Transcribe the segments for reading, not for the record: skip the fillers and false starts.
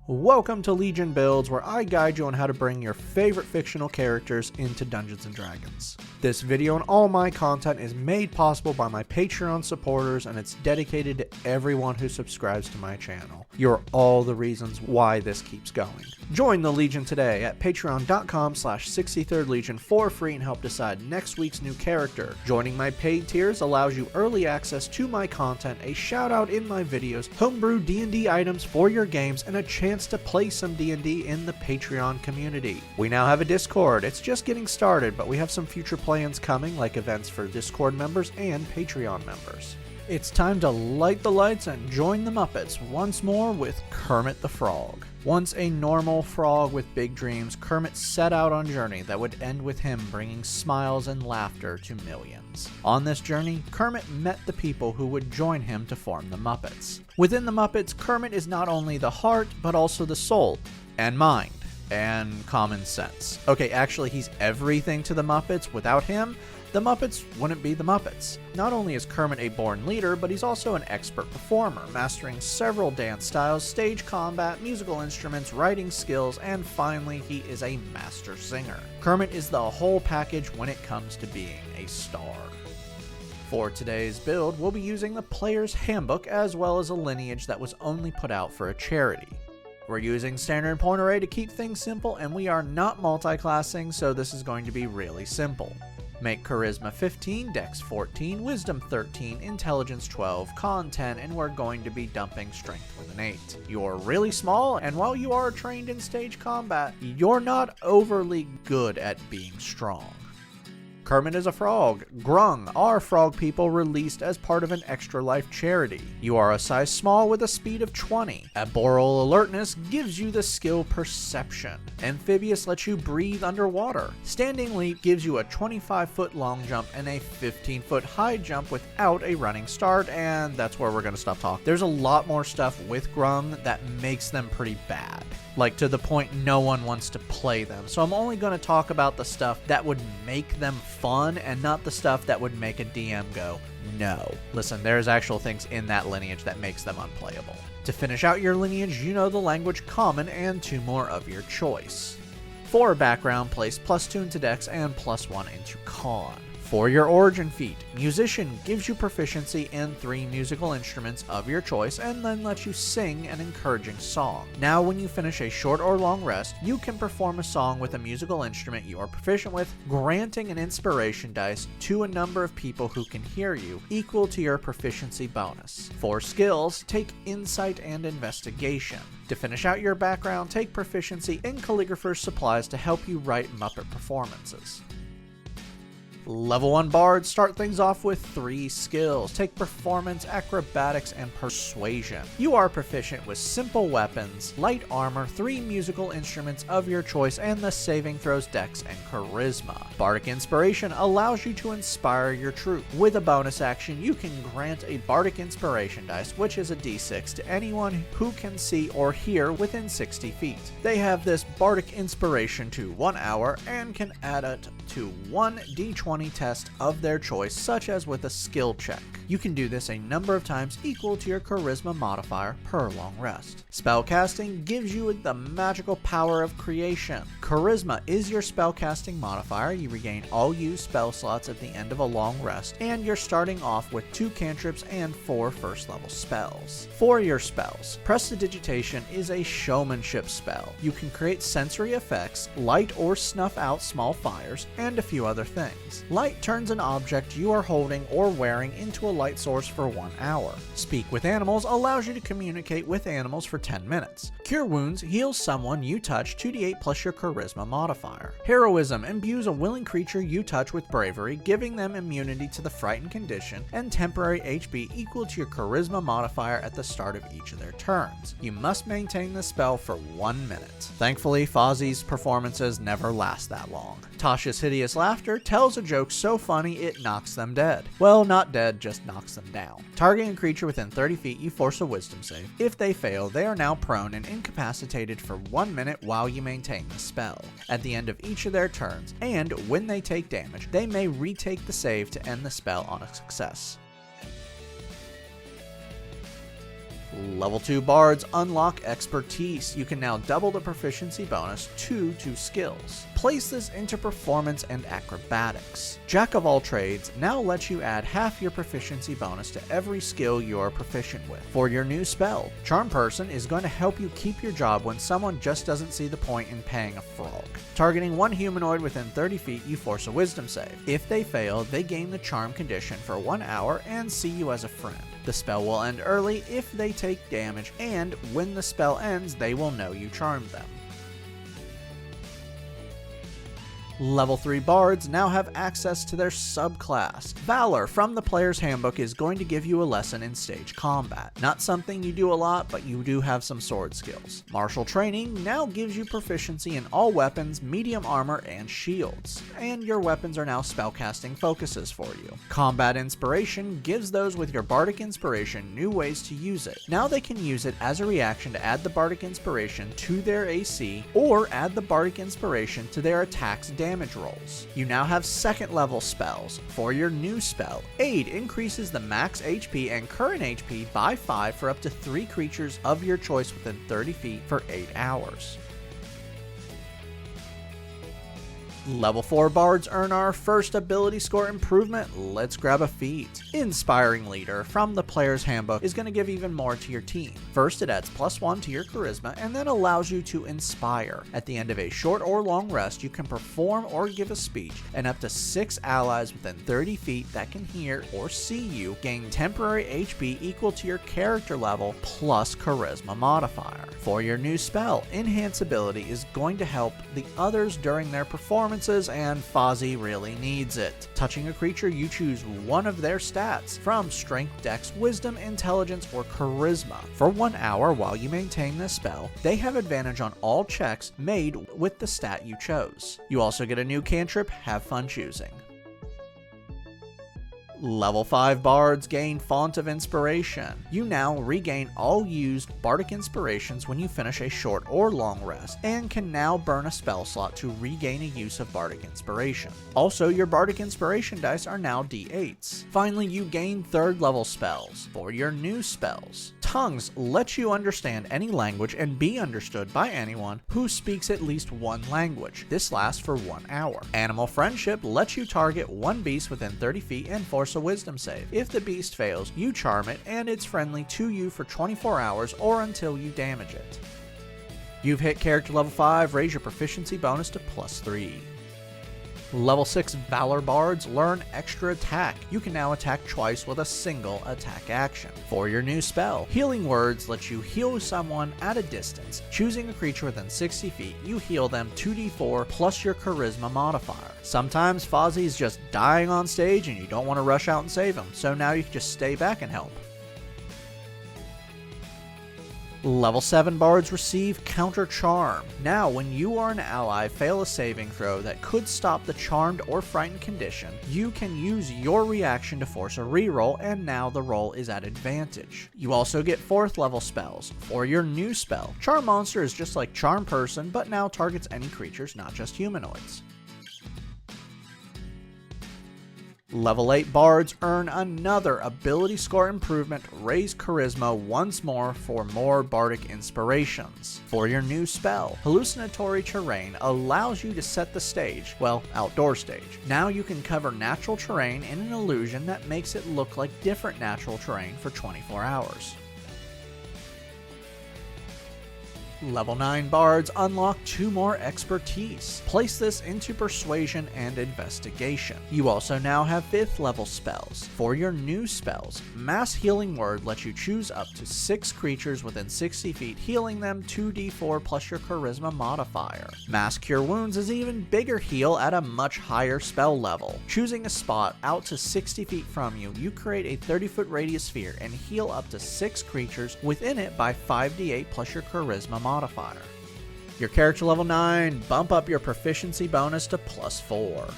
Welcome to Legion Builds, where I guide you on how to bring your favorite fictional characters into Dungeons & Dragons. This video and all my content is made possible by my Patreon supporters, and it's dedicated to everyone who subscribes to my channel. You're all the reasons why this keeps going. Join the Legion today at patreon.com/63rdlegion for free and help decide next week's new character. Joining my paid tiers allows you early access to my content, a shout out in my videos, homebrew D&D items for your games, and a chance to play some D&D in the Patreon community. We now have a Discord. It's just getting started, but we have some future plans coming, like events for Discord members and Patreon members. It's time to light the lights and join the Muppets once more with Kermit the Frog. Once a normal frog with big dreams, Kermit set out on a journey that would end with him bringing smiles and laughter to millions. On this journey, Kermit met the people who would join him to form the Muppets. Within the Muppets, Kermit is not only the heart, but also the soul, and mind, and common sense. Okay, actually, he's everything to the Muppets. Without him, the Muppets wouldn't be the Muppets. Not only is Kermit a born leader, but he's also an expert performer, mastering several dance styles, stage combat, musical instruments, writing skills, and finally, he is a master singer. Kermit is the whole package when it comes to being a star. For today's build, we'll be using the Player's Handbook as well as a lineage that was only put out for a charity. We're using standard point array to keep things simple, and we are not multi-classing, so this is going to be really simple. Make Charisma 15, Dex 14, Wisdom 13, Intelligence 12, Con 10, and we're going to be dumping Strength with an 8. You're really small, and while you are trained in stage combat, you're not overly good at being strong. Kermit is a frog. Grung are frog people released as part of an Extra Life charity. You are a size small with a speed of 20. Arboreal alertness gives you the skill Perception. Amphibious lets you breathe underwater. Standing leap gives you a 25-foot long jump and a 15-foot high jump without a running start, and that's where we're going to stop talking. There's a lot more stuff with Grung that makes them pretty bad. Like, to the point no one wants to play them. So I'm only going to talk about the stuff that would make them fun and not the stuff that would make a DM go, no. Listen, there's actual things in that lineage that makes them unplayable. To finish out your lineage, you know the language Common and 2 more of your choice. For background, place +2 into Dex and +1 into Con. For your origin feat, Musician gives you proficiency in 3 musical instruments of your choice and then lets you sing an encouraging song. Now when you finish a short or long rest, you can perform a song with a musical instrument you are proficient with, granting an inspiration dice to a number of people who can hear you, equal to your proficiency bonus. For skills, take Insight and Investigation. To finish out your background, take proficiency in Calligrapher's Supplies to help you write Muppet performances. Level 1 Bards start things off with 3 skills. Take Performance, Acrobatics, and Persuasion. You are proficient with simple weapons, light armor, 3 musical instruments of your choice, and the saving throws Dex and Charisma. Bardic Inspiration allows you to inspire your troop. With a bonus action, you can grant a Bardic Inspiration dice, which is a d6, to anyone who can see or hear within 60 feet. They have this Bardic Inspiration to 1 hour and can add it to 1 d20 test of their choice, such as with a skill check. You can do this a number of times equal to your Charisma modifier per long rest. Spellcasting gives you the magical power of creation. Charisma is your spellcasting modifier. You regain all used spell slots at the end of a long rest, and you're starting off with 2 cantrips and 4 first level spells. For your spells, Prestidigitation is a showmanship spell. You can create sensory effects, light or snuff out small fires, and a few other things. Light turns an object you are holding or wearing into a light source for 1 hour. Speak with Animals allows you to communicate with animals for 10 minutes. Cure Wounds heals someone you touch 2d8 plus your Charisma modifier. Heroism imbues a willing creature you touch with bravery, giving them immunity to the frightened condition and temporary HP equal to your Charisma modifier at the start of each of their turns. You must maintain the spell for 1 minute. Thankfully, Fozzie's performances never last that long. Tasha's hideous laughter tells a joke so funny it knocks them dead. Well, not dead, just knocks them down. Targeting a creature within 30 feet, you force a wisdom save. If they fail, they are now prone and incapacitated for 1 minute while you maintain the spell. At the end of each of their turns, and when they take damage, they may retake the save to end the spell on a success. Level 2 bards unlock expertise. You can now double the proficiency bonus to skills. Place this into performance and acrobatics. Jack of all trades now lets you add half your proficiency bonus to every skill you're proficient with. For your new spell, Charm Person is going to help you keep your job when someone just doesn't see the point in paying a frog. Targeting one humanoid within 30 feet, you force a wisdom save. If they fail, they gain the charm condition for 1 hour and see you as a friend. The spell will end early if they take damage, and when the spell ends, they will know you charmed them. Level 3 bards now have access to their subclass. Valor from the player's handbook is going to give you a lesson in stage combat. Not something you do a lot, but you do have some sword skills. Martial training now gives you proficiency in all weapons, medium armor, and shields. And your weapons are now spellcasting focuses for you. Combat inspiration gives those with your bardic inspiration new ways to use it. Now they can use it as a reaction to add the bardic inspiration to their AC, or add the bardic inspiration to their attack's damage rolls. You now have second level spells. For your new spell, Aid increases the max HP and current HP by 5 for up to 3 creatures of your choice within 30 feet for 8 hours. Level 4 bards earn our first ability score improvement. Let's grab a feat. Inspiring Leader from the player's handbook is going to give even more to your team. First, it adds +1 to your charisma and then allows you to inspire. At the end of a short or long rest, you can perform or give a speech, and up to 6 allies within 30 feet that can hear or see you gain temporary HP equal to your character level plus charisma modifier. For your new spell, Enhance Ability is going to help the others during their performance, and Fozzie really needs it. Touching a creature, you choose one of their stats from Strength, Dex, Wisdom, Intelligence, or Charisma. For 1 hour while you maintain this spell, they have advantage on all checks made with the stat you chose. You also get a new cantrip, Have Fun Choosing. Level 5 bards gain Font of Inspiration. You now regain all used bardic inspirations when you finish a short or long rest, and can now burn a spell slot to regain a use of bardic inspiration. Also, your bardic inspiration dice are now d8s. Finally, you gain 3rd level spells. For your new spells, Tongues lets you understand any language and be understood by anyone who speaks at least one language. This lasts for 1 hour. Animal Friendship lets you target one beast within 30 feet and force a wisdom save. If the beast fails, you charm it and it's friendly to you for 24 hours or until you damage it. You've hit character level 5, raise your proficiency bonus to +3. Level 6 Valor bards learn extra attack. You can now attack twice with a single attack action. For your new spell, Healing Words lets you heal someone at a distance. Choosing a creature within 60 feet, you heal them 2d4 plus your charisma modifier. Sometimes Fozzie's just dying on stage and you don't want to rush out and save him, so now you can just stay back and help. Level 7 bards receive Counter Charm. Now, when you or an ally fail a saving throw that could stop the charmed or frightened condition, you can use your reaction to force a reroll, and now the roll is at advantage. You also get 4th level spells. For your new spell, Charm Monster is just like Charm Person, but now targets any creatures, not just humanoids. Level 8 bards earn another ability score improvement, raise charisma once more for more bardic inspirations. For your new spell, Hallucinatory Terrain allows you to set the stage, well, outdoor stage. Now you can cover natural terrain in an illusion that makes it look like different natural terrain for 24 hours. Level 9 bards unlock 2 more expertise. Place this into persuasion and investigation. You also now have 5th level spells. For your new spells, Mass Healing Word lets you choose up to 6 creatures within 60 feet, healing them 2d4 plus your charisma modifier. Mass Cure Wounds is even bigger heal at a much higher spell level. Choosing a spot out to 60 feet from you, you create a 30-foot radius sphere and heal up to 6 creatures within it by 5d8 plus your charisma modifier. Your character level 9, bump up your proficiency bonus to +4.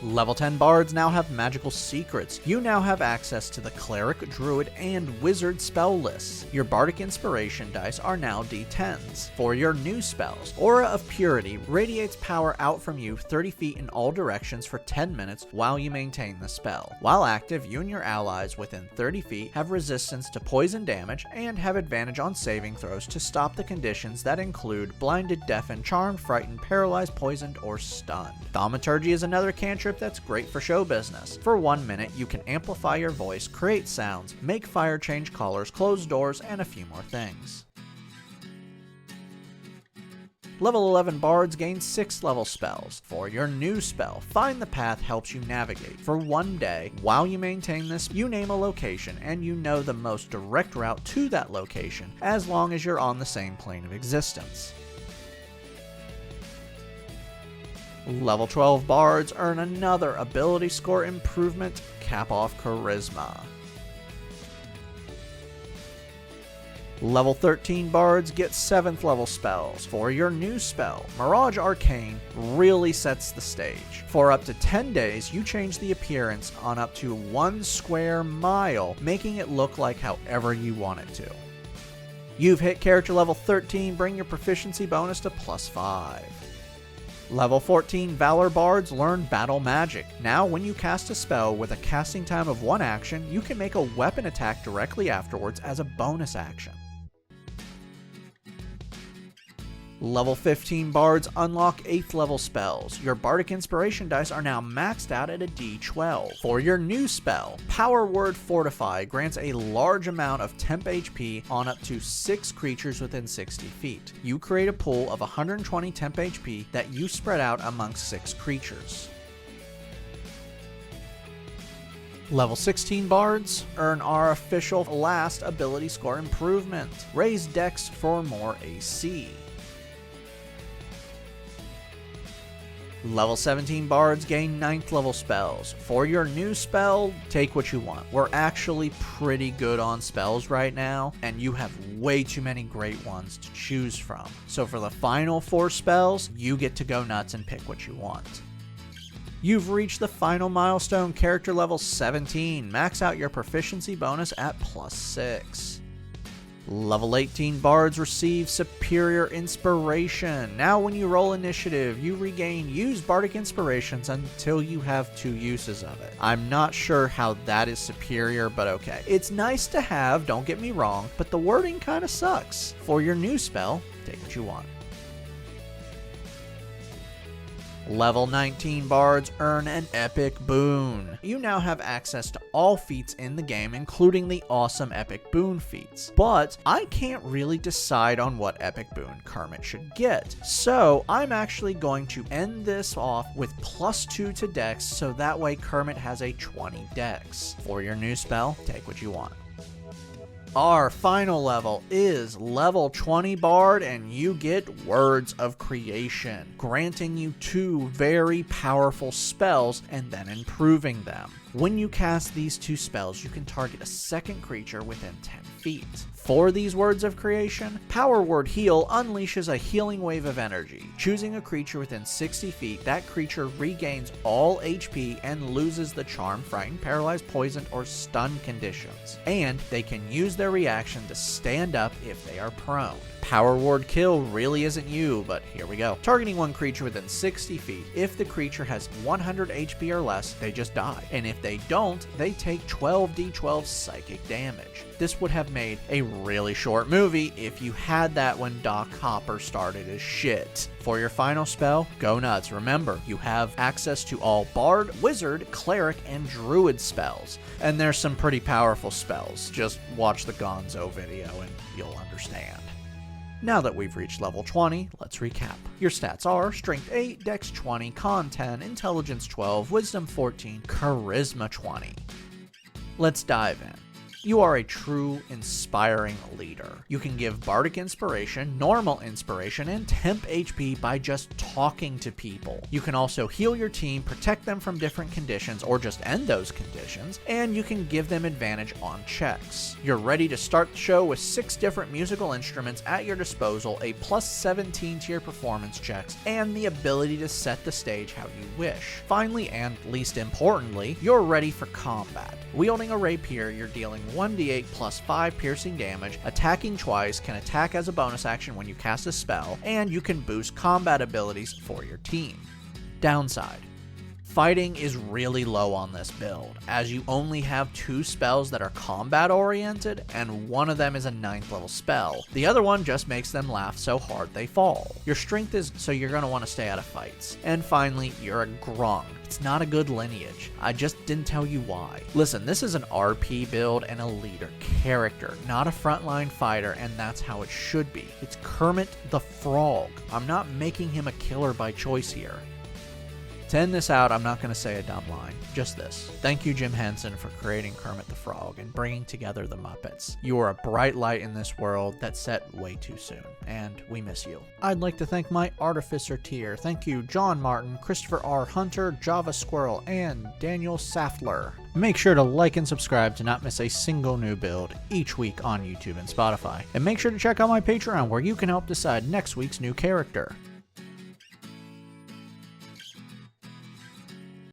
Level 10 bards now have magical secrets. You now have access to the cleric, druid, and wizard spell lists. Your bardic inspiration dice are now d10s. For your new spells, Aura of Purity radiates power out from you 30 feet in all directions for 10 minutes while you maintain the spell. While active, you and your allies within 30 feet have resistance to poison damage and have advantage on saving throws to stop the conditions that include blinded, deafened, charmed, frightened, paralyzed, poisoned, or stunned. Thaumaturgy is another cantrip that's great for show business. For 1 minute, you can amplify your voice, create sounds, make fire change colors, close doors, and a few more things. Level 11 bards gain 6 level spells. For your new spell, Find the Path helps you navigate. For 1 day, while you maintain this, you name a location and you know the most direct route to that location as long as you're on the same plane of existence. Level 12 bards earn another ability score improvement, Cap Off Charisma. Level 13 bards get 7th level spells. For your new spell, Mirage Arcane really sets the stage. For up to 10 days, you change the appearance on up to 1 square mile, making it look like however you want it to. You've hit character level 13, bring your proficiency bonus to +5. Level 14 Valor bards learn Battle Magic. Now when you cast a spell with a casting time of 1 action, you can make a weapon attack directly afterwards as a bonus action. Level 15 bards unlock 8th level spells. Your bardic inspiration dice are now maxed out at a d12. For your new spell, Power Word Fortify grants a large amount of temp HP on up to 6 creatures within 60 feet. You create a pool of 120 temp HP that you spread out amongst 6 creatures. Level 16 bards earn our official last ability score improvement. Raise Dex for more AC. Level 17 bards gain 9th level spells. For your new spell, take what you want. We're actually pretty good on spells right now, and you have way too many great ones to choose from. So for the final 4 spells, you get to go nuts and pick what you want. You've reached the final milestone, character level 17. Max out your proficiency bonus at +6. Level 18 bards receive Superior Inspiration. Now when you roll initiative, you regain used bardic inspirations until you have 2 uses of it. I'm not sure how that is superior, but okay. It's nice to have, don't get me wrong, but the wording kinda sucks. For your new spell, take what you want. Level 19 bards earn an epic boon. You now have access to all feats in the game, including the awesome epic boon feats. But I can't really decide on what epic boon Kermit should get. So I'm actually going to end this off with +2 to Dex, so that way Kermit has a 20 Dex. For your new spell, take what you want. Our final level is level 20 bard, and you get Words of Creation, granting you 2 very powerful spells and then improving them. When you cast these 2 spells, you can target a second creature within 10 feet. For these Words of Creation, Power Word Heal unleashes a healing wave of energy. Choosing a creature within 60 feet, that creature regains all HP and loses the charm, frightened, paralyzed, poisoned, or stunned conditions. And they can use their reaction to stand up if they are prone. Power Word Kill really isn't you, but here we go. Targeting 1 creature within 60 feet. If the creature has 100 HP or less, they just die. And if they don't, they take 12d12 psychic damage. This would have made a really short movie if you had that when Doc Hopper started his shit. For your final spell, go nuts. Remember, you have access to all Bard, Wizard, Cleric, and Druid spells. And there's some pretty powerful spells. Just watch the Gonzo video and you'll understand. Now that we've reached level 20, let's recap. Your stats are Strength 8, Dex 20, Con 10, Intelligence 12, Wisdom 14, Charisma 20. Let's dive in. You are a true, inspiring leader. You can give bardic inspiration, normal inspiration, and temp HP by just talking to people. You can also heal your team, protect them from different conditions, or just end those conditions, and you can give them advantage on checks. You're ready to start the show with 6 different musical instruments at your disposal, a plus 17 tier performance checks, and the ability to set the stage how you wish. Finally, and least importantly, you're ready for combat. Wielding a rapier, you're dealing 1d8 plus 5 piercing damage, attacking twice, can attack as a bonus action when you cast a spell, and you can boost combat abilities for your team. Downside: fighting is really low on this build, as you only have 2 spells that are combat oriented, and one of them is a 9th level spell. The other one just makes them laugh so hard they fall. Your strength is so you're going to want to stay out of fights. And finally, you're a grung. It's not a good lineage. I just didn't tell you why. Listen, this is an RP build and a leader character, not a frontline fighter, and that's how it should be. It's Kermit the Frog. I'm not making him a killer by choice here. To end this out, I'm not going to say a dumb line, just this. Thank you, Jim Henson, for creating Kermit the Frog and bringing together the Muppets. You are a bright light in this world that set way too soon, and we miss you. I'd like to thank my Artificer tier. Thank you, John Martin, Christopher R. Hunter, Java Squirrel, and Daniel Saftler. Make sure to like and subscribe to not miss a single new build each week on YouTube and Spotify. And make sure to check out my Patreon, where you can help decide next week's new character.